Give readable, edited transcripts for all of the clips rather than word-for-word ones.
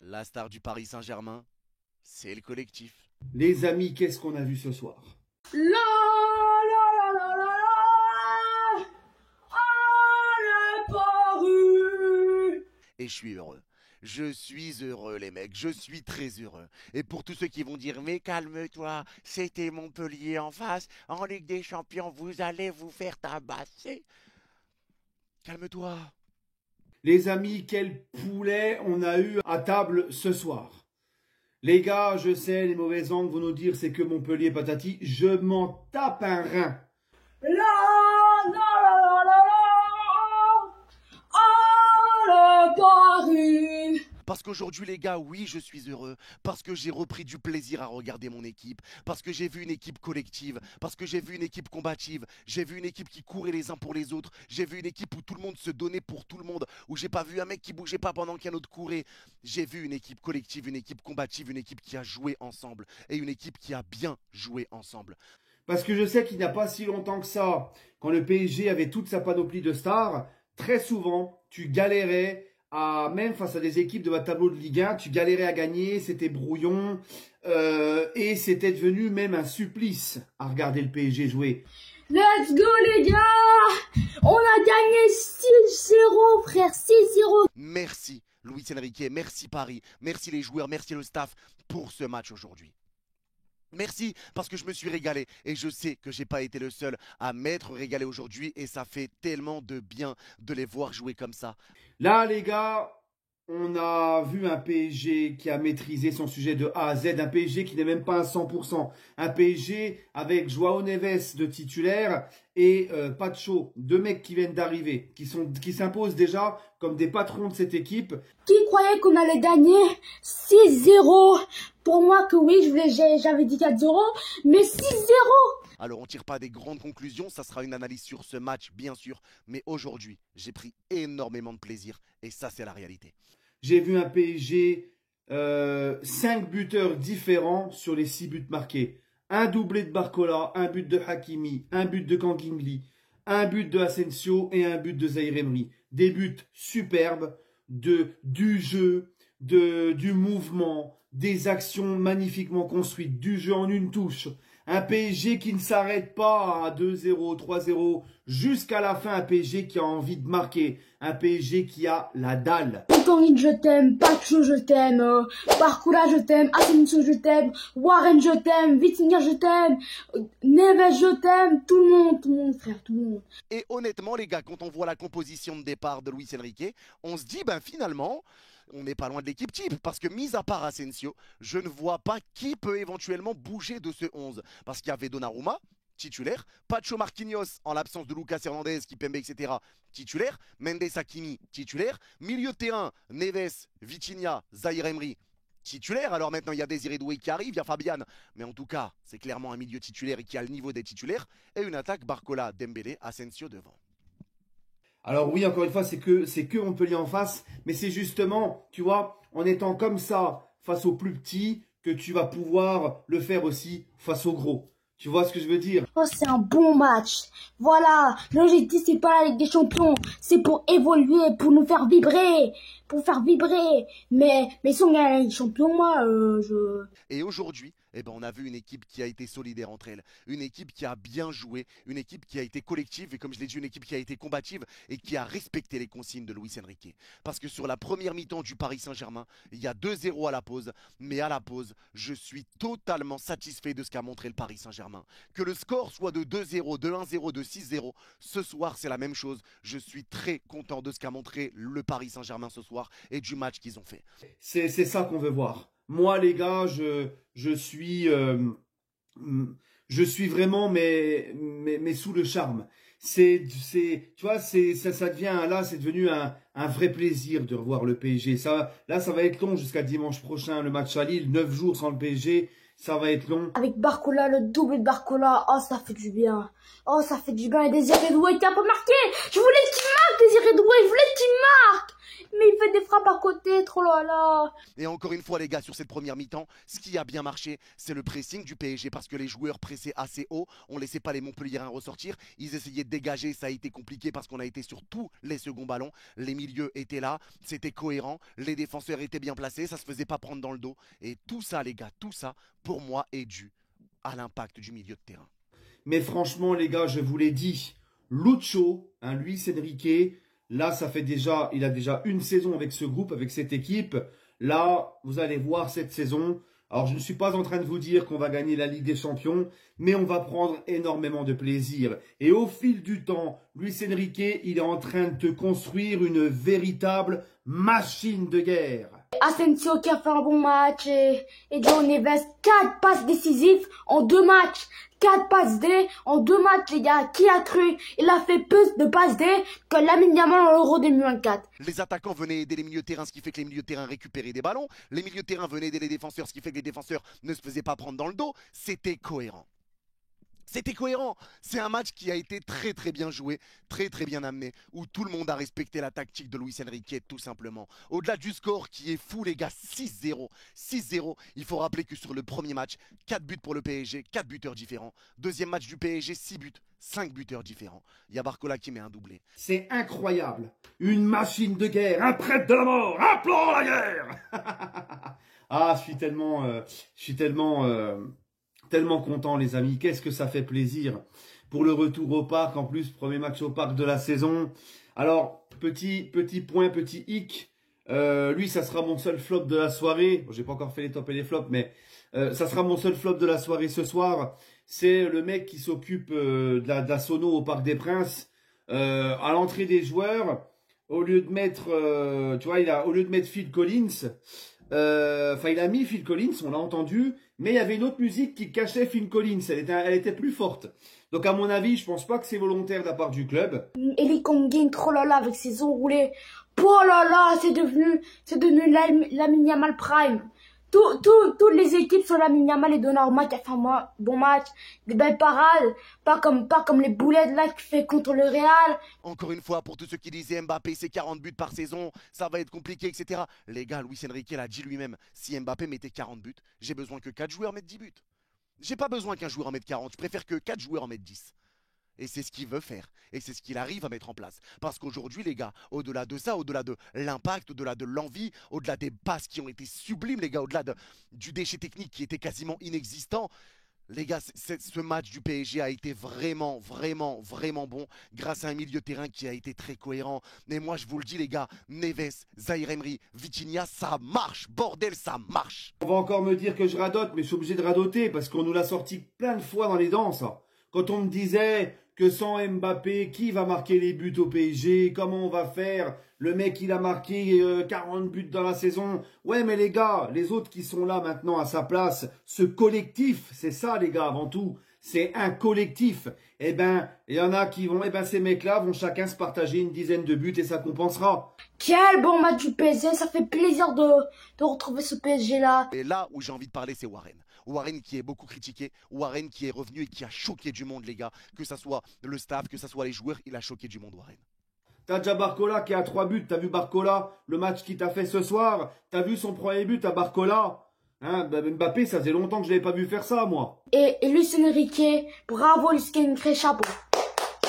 La star du Paris Saint-Germain, c'est le collectif. Les amis, qu'est-ce qu'on a vu ce soir? La la la la la la. Ah, le Paris. Et je suis heureux. Je suis heureux, les mecs. Je suis très heureux. Et pour tous ceux qui vont dire, mais calme-toi, c'était Montpellier en face. En Ligue des Champions, vous allez vous faire tabasser. Calme-toi. Les amis, quel poulet on a eu à table ce soir. Les gars, je sais, les mauvaises langues vont nous dire c'est que Montpellier patati. Je m'en tape un rein. La la la la la. Ah, le Paris. Parce qu'aujourd'hui, les gars, oui, je suis heureux. Parce que j'ai repris du plaisir à regarder mon équipe. Parce que j'ai vu une équipe collective. Parce que j'ai vu une équipe combative. J'ai vu une équipe qui courait les uns pour les autres. J'ai vu une équipe où tout le monde se donnait pour tout le monde. Où j'ai pas vu un mec qui bougeait pas pendant qu'un autre courait. J'ai vu une équipe collective, une équipe combative, une équipe qui a joué ensemble. Et une équipe qui a bien joué ensemble. Parce que je sais qu'il n'y a pas si longtemps que ça, quand le PSG avait toute sa panoplie de stars, très souvent, tu galérais même face à des équipes de votre tableau de Ligue 1, tu galérais à gagner, c'était brouillon, et c'était devenu même un supplice à regarder le PSG jouer. Let's go les gars. On a gagné 6-0 frère, 6-0. Merci Luis Enrique, merci Paris, merci les joueurs, merci le staff pour ce match aujourd'hui. Merci parce que je me suis régalé et je sais que j'ai pas été le seul à m'être régalé aujourd'hui et ça fait tellement de bien de les voir jouer comme ça. Là les gars, on a vu un PSG qui a maîtrisé son sujet de A à Z, un PSG qui n'est même pas à 100%, un PSG avec Joao Neves de titulaire et Pacho, deux mecs qui viennent d'arriver, qui s'imposent déjà comme des patrons de cette équipe. Qui croyait qu'on allait gagner 6-0? Pour moi que oui, j'avais dit 4-0, mais 6-0. Alors on tire pas des grandes conclusions, ça sera une analyse sur ce match bien sûr, mais aujourd'hui j'ai pris énormément de plaisir et ça c'est la réalité. J'ai vu un PSG, 5 buteurs différents sur les 6 buts marqués. Un doublé de Barcola, un but de Hakimi, un but de Kangin, un but de Asensio et un but de Zaïre Emery. Des buts superbes, du jeu, du mouvement, des actions magnifiquement construites, du jeu en une touche. Un PSG qui ne s'arrête pas à 2-0, 3-0, jusqu'à la fin. Un PSG qui a envie de marquer. Un PSG qui a la dalle. Kangin je t'aime, Pacho je t'aime, Barcola je t'aime, Asensio je t'aime, Warren je t'aime, Vitinha je t'aime, Neves je t'aime, tout le monde frère, tout le monde. Et honnêtement les gars, quand on voit la composition de départ de Luis Enrique, on se dit ben finalement... on n'est pas loin de l'équipe type, parce que mis à part Asensio, je ne vois pas qui peut éventuellement bouger de ce 11. Parce qu'il y avait Donnarumma, titulaire, Pacho Marquinhos, en l'absence de Lucas Hernandez, Kipembe, etc., titulaire, Mendes Hakimi, titulaire, milieu de terrain, Neves, Vitinha, Zaïre Emery, titulaire. Alors maintenant, il y a Désiré Doué qui arrive, il y a Fabian, mais en tout cas, c'est clairement un milieu titulaire et qui a le niveau des titulaires, et une attaque Barcola, Dembélé, Asensio devant. Alors oui, encore une fois, c'est que Montpellier en face, mais c'est justement, tu vois, en étant comme ça face aux plus petits, que tu vas pouvoir le faire aussi face aux gros. Tu vois ce que je veux dire? Oh, c'est un bon match. Voilà, l'objectif c'est pas la Ligue des Champions, c'est pour évoluer, pour nous faire vibrer, Mais si on gagne la Ligue des Champions, moi, Et aujourd'hui, eh ben, on a vu une équipe qui a été solidaire entre elles, une équipe qui a bien joué, une équipe qui a été collective et comme je l'ai dit, une équipe qui a été combative et qui a respecté les consignes de Luis Enrique. Parce que sur la première mi-temps du Paris Saint-Germain, il y a 2-0 à la pause, mais à la pause, je suis totalement satisfait de ce qu'a montré le Paris Saint-Germain. Que le score soit de 2-0, de 1-0, de 6-0, ce soir c'est la même chose. Je suis très content de ce qu'a montré le Paris Saint-Germain ce soir et du match qu'ils ont fait. C'est ça qu'on veut voir. Moi, les gars, je suis vraiment mais sous le charme. Tu vois, ça devient là, c'est devenu un vrai plaisir de revoir le PSG. Là, ça va être long jusqu'à dimanche prochain, le match à Lille, 9 jours sans le PSG. Ça va être long. avec Barcola, le double de Barcola, oh ça fait du bien. Oh ça fait du bien et Désiré Doué était un peu marqué. Je voulais qu'il marque Désiré Doué, je voulais qu'il marque. Mais il fait des frappes à côté, trop là là. Et encore une fois, les gars, sur cette première mi-temps, ce qui a bien marché, c'est le pressing du PSG parce que les joueurs pressaient assez haut. On ne laissait pas les Montpelliérains ressortir. Ils essayaient de dégager. Ça a été compliqué parce qu'on a été sur tous les seconds ballons. Les milieux étaient là. C'était cohérent. Les défenseurs étaient bien placés. Ça ne se faisait pas prendre dans le dos. Et tout ça, les gars, tout ça, pour moi, est dû à l'impact du milieu de terrain. Mais franchement, les gars, je vous l'ai dit, Lucho, Luis Enrique, là, il a déjà une saison avec ce groupe, avec cette équipe. Là, vous allez voir cette saison. Alors, je ne suis pas en train de vous dire qu'on va gagner la Ligue des Champions, mais on va prendre énormément de plaisir. Et au fil du temps, Luis Enrique, il est en train de te construire une véritable machine de guerre. Asensio qui a fait un bon match et Joe Neves, 4 passes décisives en 2 matchs. 4 passes D en 2 matchs, les gars. Qui a cru? Il a fait plus de passes D que Lamine Yamal en Euro 2024. Les attaquants venaient aider les milieux de terrain, ce qui fait que les milieux de terrain récupéraient des ballons. Les milieux de terrain venaient aider les défenseurs, ce qui fait que les défenseurs ne se faisaient pas prendre dans le dos. C'était cohérent. C'était cohérent. C'est un match qui a été très très bien joué, très très bien amené, où tout le monde a respecté la tactique de Luis Enrique tout simplement. Au-delà du score qui est fou les gars, 6-0. 6-0, il faut rappeler que sur le premier match, 4 buts pour le PSG, 4 buteurs différents. Deuxième match du PSG, 6 buts, 5 buteurs différents. Il y a Barcola qui met un doublé. C'est incroyable. Une machine de guerre, un prêtre de la mort, un plan à la guerre. Ah, je suis tellement content les amis, qu'est-ce que ça fait plaisir pour le retour au parc, en plus premier match au parc de la saison. Alors petit point, petit hic, lui ça sera mon seul flop de la soirée, bon, j'ai pas encore fait les tops et les flops mais ça sera mon seul flop de la soirée ce soir. C'est le mec qui s'occupe de la sono au Parc des Princes, à l'entrée des joueurs, au lieu de mettre au lieu de mettre Phil Collins, il a mis Phil Collins, on l'a entendu, mais il y avait une autre musique qui cachait Phil Collins, elle était plus forte. Donc à mon avis, je pense pas que c'est volontaire de la part du club. Eli Kangin, trop là là, avec ses enroulés. Oh là là, c'est devenu Lamine Yamal Prime. Toutes les équipes sont Lamine Yamal et Donnarumma qui a fait un bon match, des belles parades, pas comme les boulettes là qu'il fait contre le Real. Encore une fois, pour tous ceux qui disaient Mbappé c'est 40 buts par saison, ça va être compliqué, etc. Les gars, Luis Enrique l'a dit lui-même, si Mbappé mettait 40 buts, j'ai besoin que 4 joueurs mettent 10 buts. J'ai pas besoin qu'un joueur en mette 40, je préfère que 4 joueurs en mettent 10. Et c'est ce qu'il veut faire. Et c'est ce qu'il arrive à mettre en place. Parce qu'aujourd'hui, les gars, au-delà de ça, au-delà de l'impact, au-delà de l'envie, au-delà des passes qui ont été sublimes, les gars, au-delà du déchet technique qui était quasiment inexistant, les gars, ce match du PSG a été vraiment, vraiment, vraiment bon grâce à un milieu de terrain qui a été très cohérent. Mais moi, je vous le dis, les gars, Neves, Zaïre Emery, Vitinha, ça marche. Bordel, ça marche. On va encore me dire que je radote, mais je suis obligé de radoter parce qu'on nous l'a sorti plein de fois dans les dents, ça. Quand on me disait que sans Mbappé, qui va marquer les buts au PSG? Comment on va faire? Le mec, il a marqué 40 buts dans la saison. Ouais, mais les gars, les autres qui sont là maintenant à sa place, ce collectif, c'est ça les gars avant tout. C'est un collectif. Eh ben, il y en a qui vont, ces mecs-là vont chacun se partager une dizaine de buts et ça compensera. Quel bon match du PSG, ça fait plaisir de retrouver ce PSG là. Et là où j'ai envie de parler, c'est Warren. Warren qui est beaucoup critiqué, Warren qui est revenu et qui a choqué du monde les gars, que ça soit le staff, que ça soit les joueurs, il a choqué du monde Warren. T'as déjà Barcola qui a 3 buts, t'as vu Barcola, le match qu'il t'a fait ce soir, t'as vu son premier but à Barcola, hein, Mbappé ça faisait longtemps que je l'avais pas vu faire ça moi. Et Luis Enrique, bravo Luis Enrique, chapeau.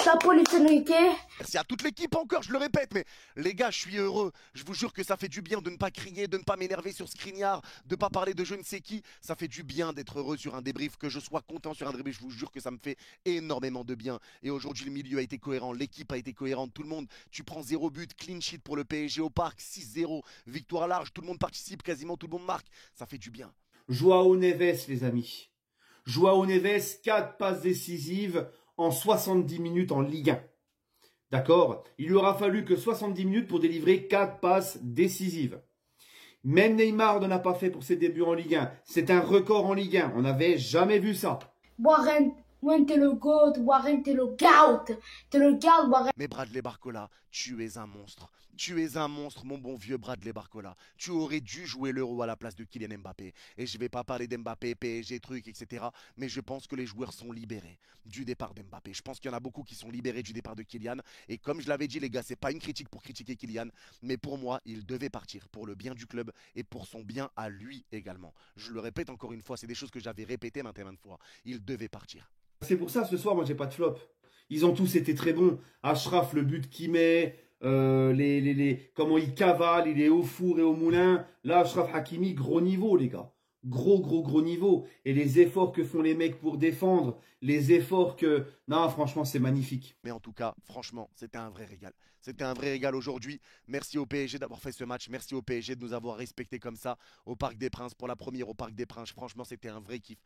Chapeau Luis Enrique. Merci à toute l'équipe encore, je le répète, mais les gars, je suis heureux. Je vous jure que ça fait du bien de ne pas crier, de ne pas m'énerver sur Skriniar, de ne pas parler de je ne sais qui. Ça fait du bien d'être heureux sur un débrief, que je sois content sur un débrief. Je vous jure que ça me fait énormément de bien. Et aujourd'hui, le milieu a été cohérent, l'équipe a été cohérente, tout le monde. Tu prends 0 but, clean sheet pour le PSG au parc, 6-0, victoire large, tout le monde participe, quasiment tout le monde marque. Ça fait du bien. Joao Neves, les amis. Joao Neves, 4 passes décisives en 70 minutes en Ligue 1. D'accord? Il lui aura fallu que 70 minutes pour délivrer 4 passes décisives. Même Neymar ne l'a pas fait pour ses débuts en Ligue 1. C'est un record en Ligue 1. On n'avait jamais vu ça. Warren, Ouais, t'es le GOAT, Warren, t'es le GOAT. T'es le GOAT, Warren. Mais Bradley Barcola, tu es un monstre. Tu es un monstre, mon bon vieux Bradley Barcola. Tu aurais dû jouer l'Euro à la place de Kylian Mbappé. Et je ne vais pas parler d'Mbappé, PSG, trucs, etc. Mais je pense que les joueurs sont libérés du départ d'Mbappé. Je pense qu'il y en a beaucoup qui sont libérés du départ de Kylian. Et comme je l'avais dit, les gars, c'est pas une critique pour critiquer Kylian. Mais pour moi, il devait partir pour le bien du club et pour son bien à lui également. Je le répète encore une fois, c'est des choses que j'avais répétées maintes et maintes fois. Il devait partir. C'est pour ça, ce soir, moi, j'ai pas de flop. Ils ont tous été très bons. Achraf, le but qu'il met, comment il cavale, il est au four et au moulin. Là, Achraf Hakimi, gros niveau, les gars. Gros niveau. Et les efforts que font les mecs pour défendre, les efforts que... Non, franchement, c'est magnifique. Mais en tout cas, franchement, c'était un vrai régal. C'était un vrai régal aujourd'hui. Merci au PSG d'avoir fait ce match. Merci au PSG de nous avoir respectés comme ça au Parc des Princes pour la première au Parc des Princes. Franchement, c'était un vrai kiff.